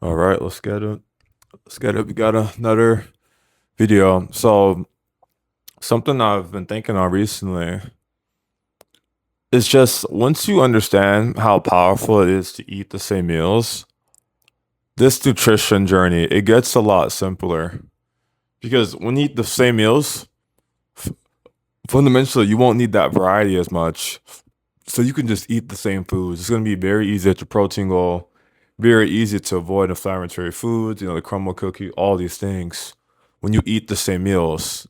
All right, let's get it. Let's get it. We got another video. So something I've been thinking on recently is just once you understand how powerful it is to eat the same meals, this nutrition journey, it gets a lot simpler. Because when you eat the same meals, f- fundamentally you won't need that variety as much. So you can just eat the same foods. It's gonna be very easy at your protein goal, very easy to avoid inflammatory foods, the crumble cookie, all these things when you eat the same meals.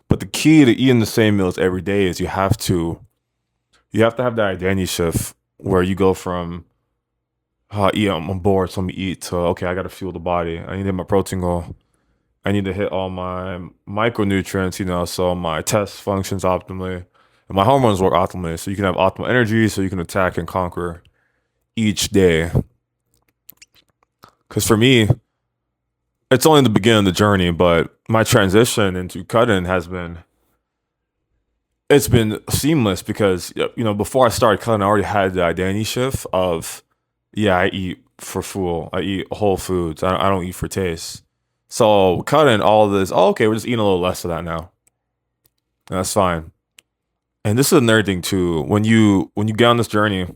But the key to eating the same meals every day is you have to have that identity shift where you go from I'm bored, so let me eat to okay, I gotta fuel the body. I need to hit my protein goal. I need to hit all my micronutrients, so my test functions optimally and my hormones work optimally. So you can have optimal energy, so you can attack and conquer each day. Because for me, it's only the beginning of the journey, but my transition into cutting it's been seamless because before I started cutting, I already had the identity shift of yeah, I eat for fuel, I eat whole foods, I don't eat for taste. So cutting all of this, oh, okay, we're just eating a little less of that now. And that's fine. And this is another thing too. When you get on this journey,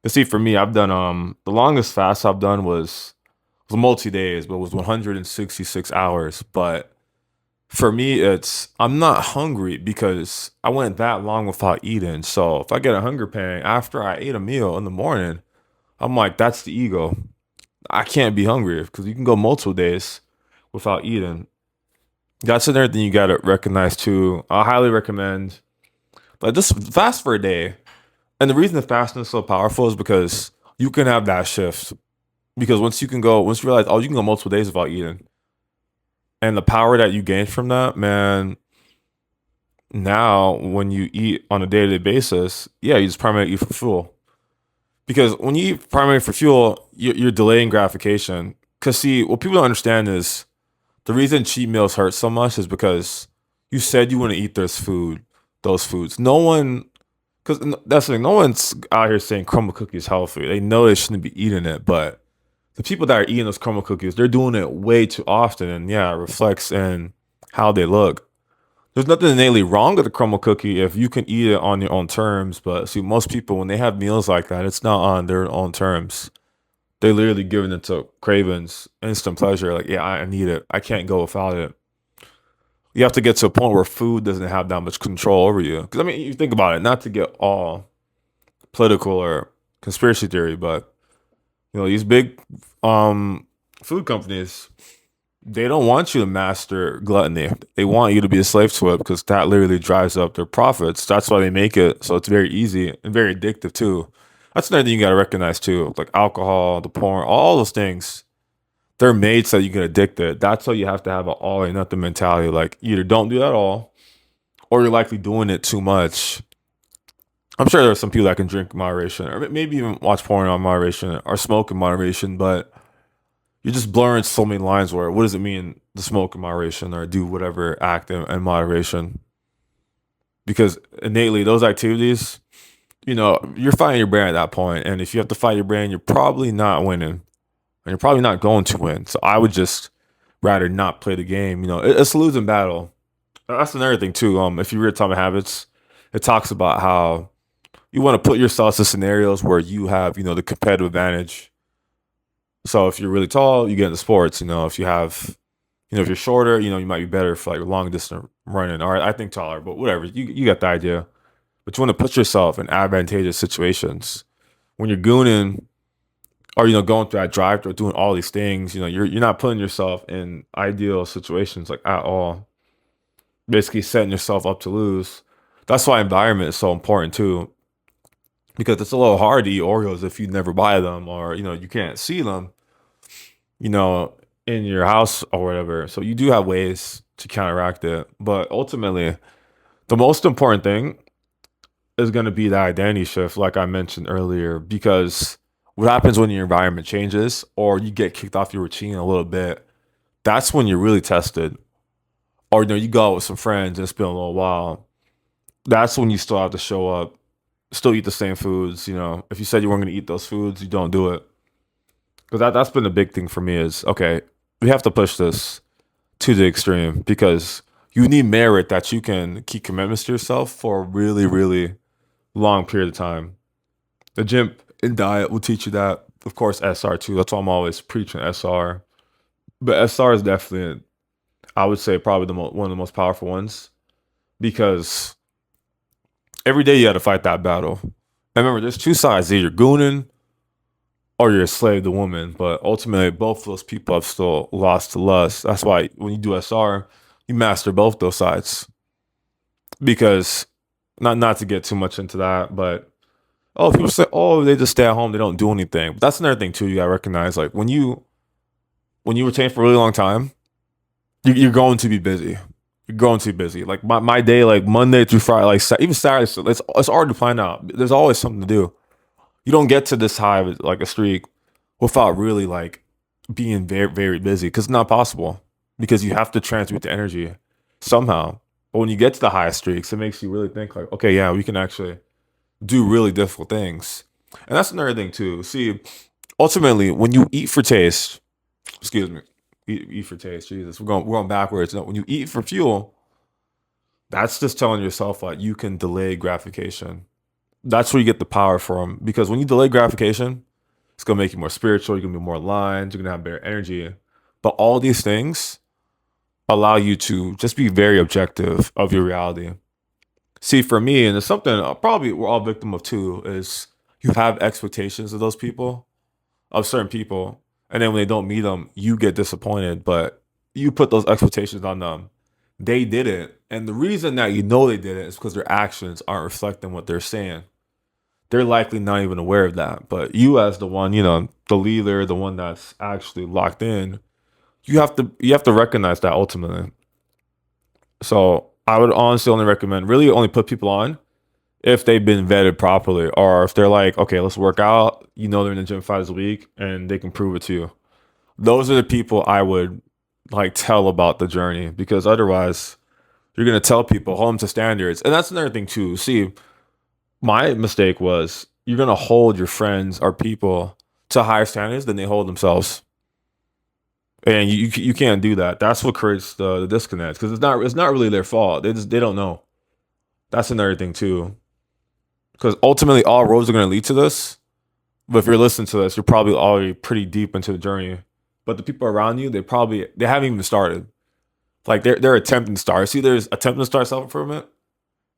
you see, for me, I've done the longest fast I've done was multi days, but it was 166 hours. But for me, it's I'm not hungry because I went that long without eating. So if I get a hunger pang after I ate a meal in the morning, I'm like, that's the ego. I can't be hungry because you can go multiple days without eating. That's another thing you gotta recognize too. I highly recommend like just fast for a day. And the reason the fasting is so powerful is because you can have that shift. Because once you realize, oh, you can go multiple days without eating, and the power that you gain from that, man, now when you eat on a day-to-day basis, yeah, you just primarily eat for fuel. Because when you eat primarily for fuel, you're delaying gratification. Because see, what people don't understand is the reason cheat meals hurt so much is because you said you want to eat those foods. No one, because that's the thing, no one's out here saying crumble cookie is healthy. They know they shouldn't be eating it, but the people that are eating those crumble cookies, they're doing it way too often, and yeah, it reflects in how they look. There's nothing innately wrong with a crumble cookie if you can eat it on your own terms. But see, most people when they have meals like that, it's not on their own terms. They're literally giving it to cravings, instant pleasure. Like, yeah, I need it. I can't go without it. You have to get to a point where food doesn't have that much control over you. Because I mean, you think about it, not to get all political or conspiracy theory, but these big um, food companies, they don't want you to master gluttony. They want you to be a slave to it because that literally drives up their profits. That's why they make it so it's very easy and very addictive too. That's another thing you gotta recognize too, like alcohol, the porn, all those things. They're made so you get addicted. That's why you have to have an all or nothing mentality. Like either don't do that at all, or you're likely doing it too much. I'm sure there are some people that can drink in moderation, or maybe even watch porn in moderation, or smoke in moderation, but you're just blurring so many lines where what does it mean to smoke in moderation or do whatever act in moderation? Because innately, those activities, you're fighting your brain at that point. And if you have to fight your brain, you're probably not winning and you're probably not going to win. So I would just rather not play the game. It's a losing battle. That's another thing too. If you read Atomic Habits, it talks about how you want to put yourself in scenarios where you have, the competitive advantage. So if you're really tall, you get into sports. If you're shorter, you might be better for like long distance running. Or I think taller, but whatever. You got the idea. But you want to put yourself in advantageous situations when you're gooning or going through that drive through, doing all these things. You're not putting yourself in ideal situations like at all. Basically, setting yourself up to lose. That's why environment is so important too, because it's a little hard to eat Oreos if you never buy them or you can't see them you know, in your house or whatever. So you do have ways to counteract it. But ultimately, the most important thing is going to be the identity shift, like I mentioned earlier, because what happens when your environment changes or you get kicked off your routine a little bit, that's when you're really tested. Or, you go out with some friends and it's been a little while. That's when you still have to show up, still eat the same foods. If you said you weren't going to eat those foods, you don't do it. because that's been the big thing for me is okay, we have to push this to the extreme because you need merit that you can keep commitments to yourself for a really, really long period of time. The gym and diet will teach you that. Of course, SR too. That's why I'm always preaching SR. But SR is definitely, I would say, probably one of the most powerful ones because every day you got to fight that battle. And remember, there's two sides: either you're gooning or you're a slave to woman. But ultimately, both of those people have still lost to lust. That's why when you do SR, you master both those sides because not to get too much into that, but oh, people say, oh, they just stay at home, they don't do anything. But that's another thing too. You gotta recognize, like when you retain for a really long time, you're going to be busy. You're going to be busy. Like my day, like Monday through Friday, like even Saturday, so it's hard to plan out. There's always something to do. You don't get to this high of like a streak without really like being very very busy because it's not possible because you have to transmute the energy somehow. But when you get to the highest streaks, it makes you really think like, okay, yeah, we can actually do really difficult things. And that's another thing too. See, ultimately, when you eat for taste, excuse me, eat for taste. Jesus, we're going backwards. No, when you eat for fuel, that's just telling yourself like you can delay gratification. That's where you get the power from. Because when you delay gratification, it's gonna make you more spiritual. You're gonna be more aligned. You're gonna have better energy. But all these things allow you to just be very objective of your reality. See, for me, and it's something probably we're all victim of too, is you have expectations of those people, of certain people, and then when they don't meet them, you get disappointed. But you put those expectations on them. They didn't. And the reason that you know they didn't is because their actions aren't reflecting what they're saying. They're likely not even aware of that. But you as the one, the leader, the one that's actually locked in, you have to recognize that ultimately. So I would honestly only recommend really only put people on if they've been vetted properly or if they're like, okay, let's work out, they're in the gym 5 days a week and they can prove it to you. Those are the people I would like tell about the journey because otherwise you're gonna tell people, hold them to standards. And that's another thing too. See, my mistake was you're gonna hold your friends or people to higher standards than they hold themselves. And you can't do that. That's what creates the disconnect because it's not really their fault. They don't know. That's another thing too. Because ultimately, all roads are going to lead to this. But if you're listening to this, you're probably already pretty deep into the journey. But the people around you, they haven't even started. Like they're attempting to start. See, there's attempting to start self improvement,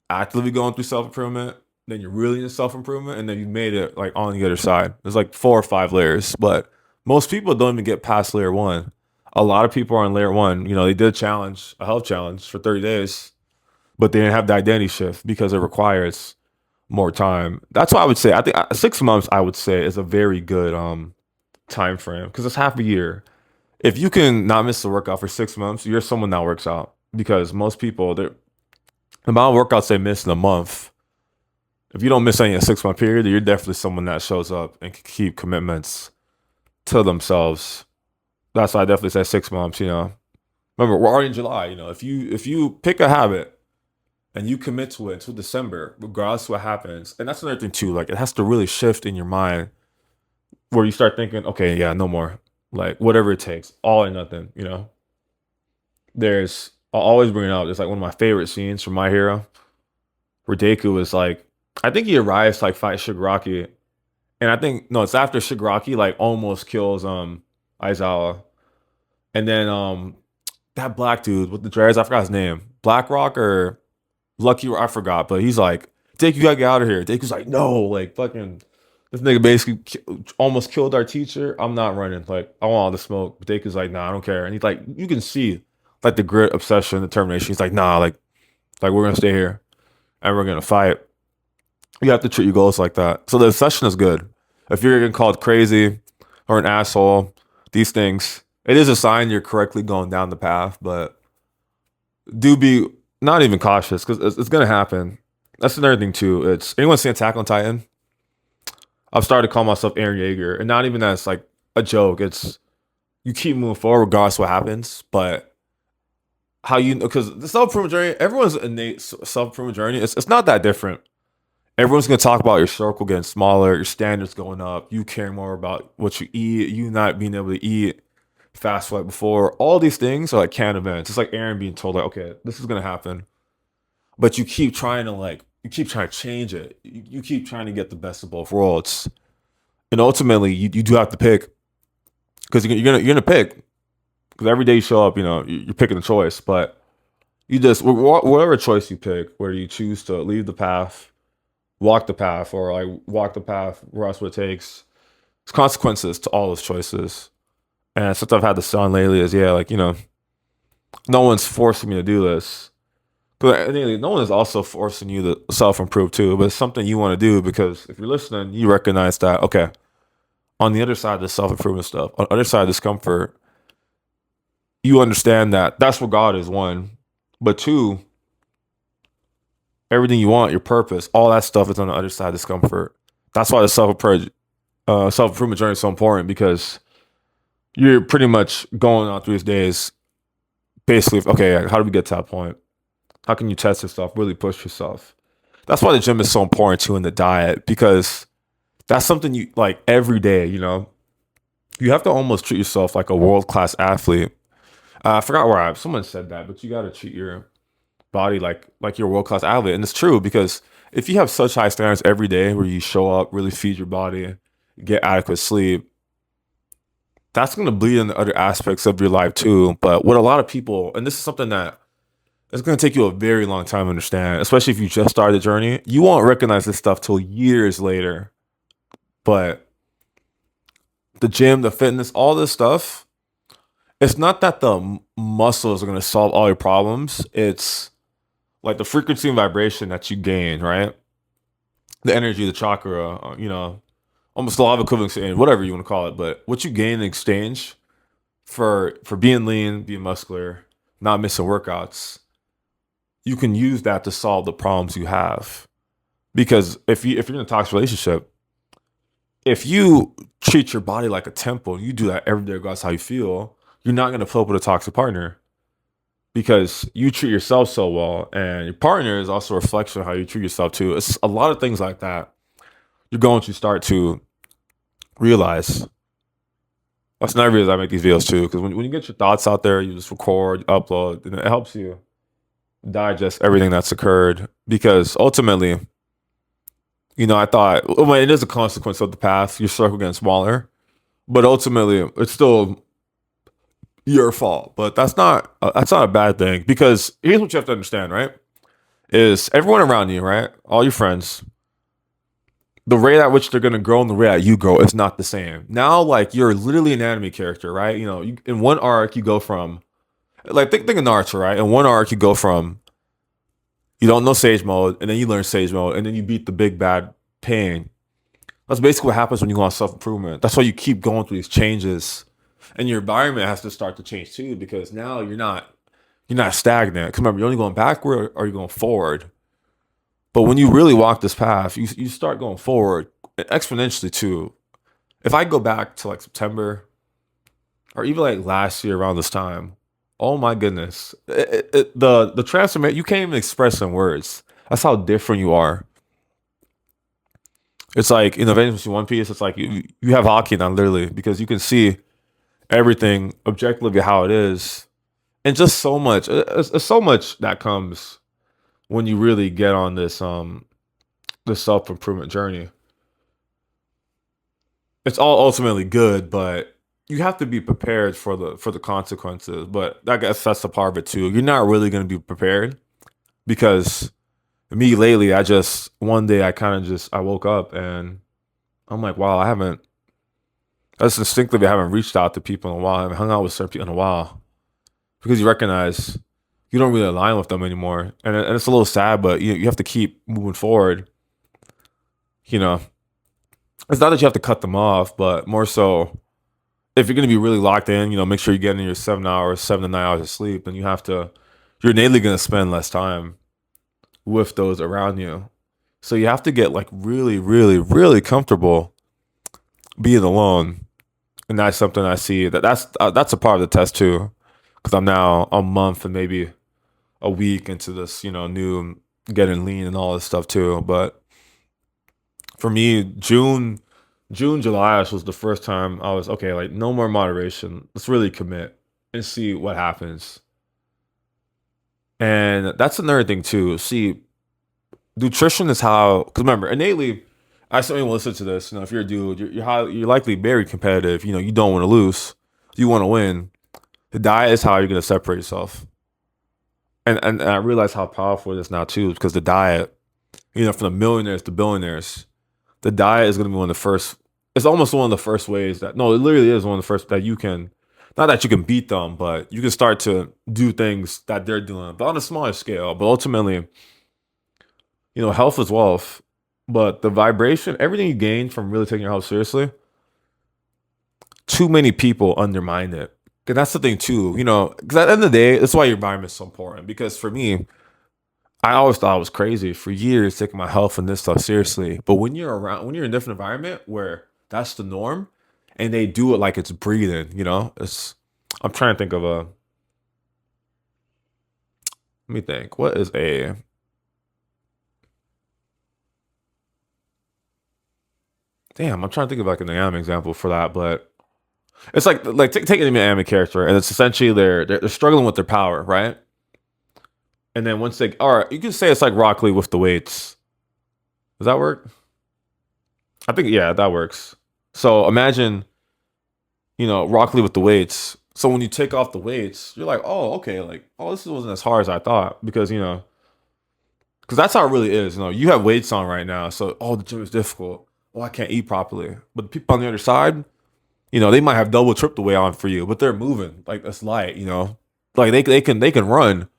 actively going through self improvement, then you're really in self improvement, and then you made it like on the other side. There's like 4 or 5 layers, but most people don't even get past layer one. A lot of people are on layer one. They did a health challenge for 30 days, but they didn't have the identity shift because it requires more time. That's why I would say I think 6 months I would say is a very good time frame because it's half a year. If you can not miss a workout for 6 months, you're someone that works out because most people the amount of workouts they miss in a month. If you don't miss any in a 6 month period, you're definitely someone that shows up and can keep commitments to themselves. That's why I definitely say 6 months. Remember we're already in July. If you pick a habit and you commit to it until December, regardless of what happens. And that's another thing too. Like it has to really shift in your mind where you start thinking, okay, yeah, no more. Like whatever it takes, all or nothing. I'll always bring it up. It's like one of my favorite scenes from My Hero, where Deku is like, I think he arrives to like fight Shigaraki, and I think no, it's after Shigaraki like almost kills Aizawa, and then that black dude with the dreads, I forgot his name, Blackrock or Lucky, I forgot, but he's like, Dick, you gotta get out of here. Dick was like, no, like fucking, this nigga basically almost killed our teacher. I'm not running. Like, I want all the smoke. But Dick is like, nah, I don't care. And he's like, you can see like the grit, obsession, determination. He's like, nah, like we're gonna stay here and we're gonna fight. You have to treat your goals like that. So the obsession is good. If you're getting called crazy or an asshole, these things, it is a sign you're correctly going down the path, but do be not even cautious because it's gonna happen. That's another thing too. It's anyone seen Attack on Titan? I've started to call myself Aaron Yeager, and not even as like a joke. It's you keep moving forward regardless of what happens, but how because the self improvement journey, everyone's innate self improvement journey. It's not that different. Everyone's gonna talk about your circle getting smaller, your standards going up, you caring more about what you eat, you not being able to eat fast food like before. All these things are like canned events. It's like Aaron being told like, okay, this is gonna happen, but you keep trying to you keep trying to change it. You keep trying to get the best of both worlds, and ultimately you do have to pick because you're gonna pick because every day you show up, you're picking a choice, but you just whatever choice you pick, whether you choose to leave the path, walk the path, or like walk the path, rest what it takes. There's consequences to all those choices. And something I've had to say on lately is, yeah, like, no one's forcing me to do this. But no one is also forcing you to self improve too. But it's something you want to do because if you're listening, you recognize that, okay, on the other side of the self improvement stuff, on the other side of discomfort, you understand that that's what God is, one. But two, everything you want, your purpose, all that stuff is on the other side of discomfort. That's why the self improvement journey is so important because you're pretty much going on through these days basically, okay, how do we get to that point? How can you test yourself, really push yourself? That's why the gym is so important too in the diet because that's something you like every day, You have to almost treat yourself like a world class athlete. I forgot where someone said that, but you got to treat your body like you're a world class athlete. And it's true because if you have such high standards every day where you show up, really feed your body, get adequate sleep, that's going to bleed into other aspects of your life too. But what a lot of people, and this is something that it's going to take you a very long time to understand, especially if you just started the journey, you won't recognize this stuff till years later. But the gym, the fitness, all this stuff, it's not that the muscles are going to solve all your problems. It's like the frequency and vibration that you gain, right? The energy, the chakra, almost a lot of equivalency, whatever you want to call it. But what you gain in exchange for being lean, being muscular, not missing workouts, you can use that to solve the problems you have. Because if you're in a toxic relationship, if you treat your body like a temple, you do that every day, regardless of how you feel, you're not going to flip with a toxic partner because you treat yourself so well, and your partner is also a reflection of how you treat yourself too. It's a lot of things like that you're going to start to realize. That's another reason I make these videos too, because when you get your thoughts out there, you just record, upload, and it helps you digest everything that's occurred. Because ultimately, I thought, well, it is a consequence of the path. Your circle getting smaller, but ultimately, it's still your fault. But that's not a bad thing because here's what you have to understand, right? Is everyone around you, right? All your friends, the rate at which they're gonna grow and the rate at you grow is not the same. Now, like you're literally an anime character, right? In one arc you go from like think of Naruto, right? In one arc you go from you don't know Sage Mode, and then you learn Sage Mode, and then you beat the big bad pain. That's basically what happens when you go on self improvement. That's why you keep going through these changes, and your environment has to start to change too, because now you're not stagnant. Because remember, you're only going backward or you're going forward. But when you really walk this path, you start going forward exponentially too. If I go back to like September or even like last year around this time, oh my goodness, the transformation you can't even express in words. That's how different you are. It's like in Avengers One Piece. It's like you have hockey now, literally, because you can see everything objectively how it is, and just so much. It's so much that comes when you really get on this self improvement journey. It's all ultimately good, but you have to be prepared for the consequences. But I guess that's a part of it too. You're not really going to be prepared because me lately, I just one day I kind of just I woke up and I'm like, wow, I just instinctively haven't reached out to people in a while. I haven't hung out with certain people in a while because you recognize you don't really align with them anymore, and it's a little sad, but you have to keep moving forward. You know, it's not that you have to cut them off, but more so if you're going to be really locked in, make sure you're getting your 7 hours, 7 to 9 hours of sleep, then you're innately going to spend less time with those around you. So you have to get like really, really, really comfortable being alone, and that's something I see that's a part of the test too, because I'm now a month and maybe a week into this, new getting lean and all this stuff too. But For me, June, July was the first time I was okay, like no more moderation. Let's really commit and see what happens. And that's another thing too. See, nutrition is how, because remember, innately, I certainly will listen to this. If you're a dude, you're likely very competitive. You don't want to lose, you want to win. The diet is how you're going to separate yourself. And I realize how powerful it is now too, because the diet, from the millionaires to billionaires, the diet is going to be one of the first. It's almost one of the first ways that no, it literally is one of the first that you can, not that you can beat them, but you can start to do things that they're doing, but on a smaller scale. But ultimately, health is wealth. But the vibration, everything you gain from really taking your health seriously, too many people undermine it. And that's the thing too, because at the end of the day, that's why your environment is so important. Because for me, I always thought I was crazy for years taking my health and this stuff seriously. But when you're in a different environment where that's the norm, and they do it like it's breathing, it's. I'm trying to think of a. Let me think. What is a? Damn, I'm trying to think of like an anime example for that, but it's like take an anime character, and it's essentially they're struggling with their power, right? And then once they, all right, you can say it's like Rock Lee with the weights. Does that work? I think yeah, that works. So imagine, Rock Lee with the weights. So when you take off the weights, you're like, oh, okay, like, oh, this wasn't as hard as I thought because because that's how it really is. You have weights on right now, so oh, the gym is difficult. Oh, I can't eat properly. But the people on the other side, they might have double, triple weight on for you, but they're moving like that's light. Like they can run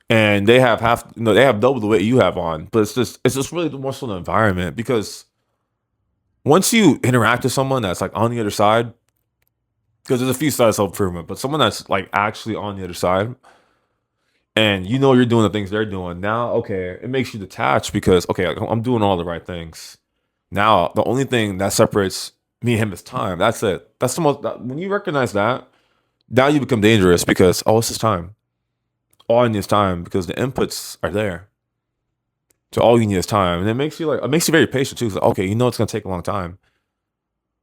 and they have half, they have double the weight you have on. But it's just really more so the environment because once you interact with someone that's like on the other side, because there's a few sides of improvement, but someone that's like actually on the other side, and you're doing the things they're doing now, okay, it makes you detached because okay, I'm doing all the right things. Now the only thing that separates me and him is time. That's it. That's the most. When you recognize that, now you become dangerous because oh, it's just time. All I need is time because the inputs are there. So all you need is time, and it makes you very patient too. It's like, okay, it's gonna take a long time,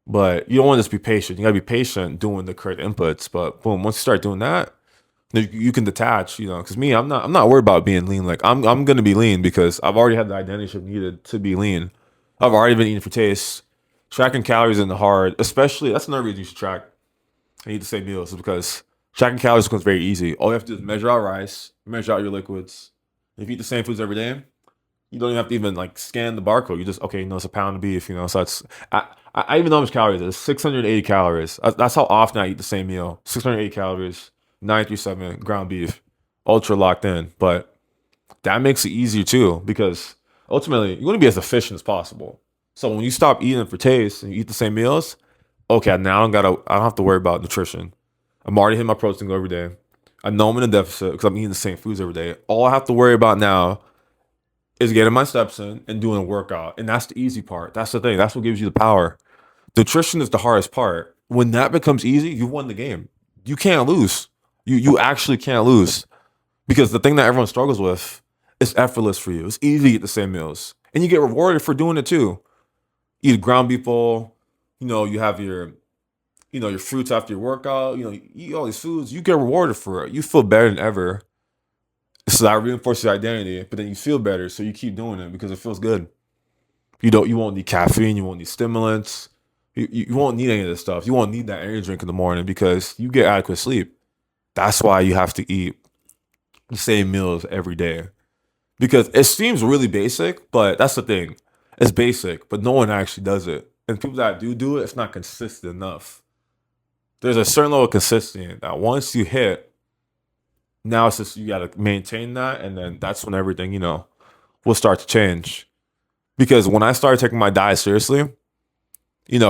but you don't want to just be patient. You gotta be patient doing the correct inputs. But boom, once you start doing that, you can detach. Because me, I'm not worried about being lean. Like I'm gonna be lean because I've already had the identity shift needed to be lean. I've already been eating for taste. Tracking calories isn't hard, especially that's another reason you should track and eat the same meals is because tracking calories becomes very easy. All you have to do is measure out rice, measure out your liquids. If you eat the same foods every day, you don't even have to even like scan the barcode. You just okay, it's a pound of beef. So that's I even know how much calories it is. 680 calories. That's how often I eat the same meal. 680 calories, 937 ground beef, ultra locked in. But that makes it easier too because ultimately you want to be as efficient as possible. So when you stop eating for taste and you eat the same meals, okay, now I don't have to worry about nutrition. I'm already hitting my protein goal every day. I know I'm in a deficit because I'm eating the same foods every day. All I have to worry about now is getting my steps in and doing a workout. And that's the easy part. That's the thing. That's what gives you the power. Nutrition is the hardest part. When that becomes easy, you won the game. You can't lose. You actually can't lose. Because the thing that everyone struggles with is effortless for you. It's easy to eat the same meals. And you get rewarded for doing it too. Eat a ground beef bowl. You have your fruits after your workout. You eat all these foods. You get rewarded for it. You feel better than ever. So that reinforces your identity, but then you feel better, so you keep doing it because it feels good. You won't need caffeine, you won't need stimulants, you won't need any of this stuff. You won't need that energy drink in the morning because you get adequate sleep. That's why you have to eat the same meals every day. Because it seems really basic, but that's the thing. It's basic, but no one actually does it. And people that do it, it's not consistent enough. There's a certain level of consistency that once you hit, now it's just you got to maintain that, and then that's when everything will start to change. Because when I started taking my diet seriously,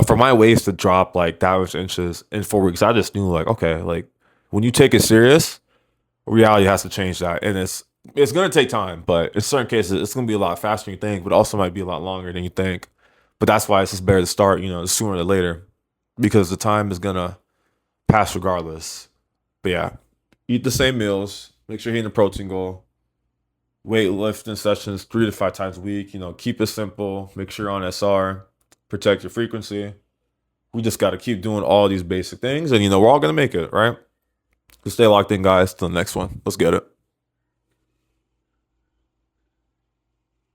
for my waist to drop like that much inches in 4 weeks, I just knew like okay, like when you take it serious, reality has to change that, and it's gonna take time, but in certain cases it's gonna be a lot faster than you think, but also might be a lot longer than you think. But that's why it's just better to start, sooner than later, because the time is gonna pass regardless. But yeah, eat the same meals. Make sure you're hitting the protein goal. weightlifting sessions 3 to 5 times a week. You know, keep it simple. Make sure you're on SR. Protect your frequency. We just got to keep doing all these basic things, and you know, we're all gonna make it, right? So stay locked in, guys. Till the next one. Let's get it.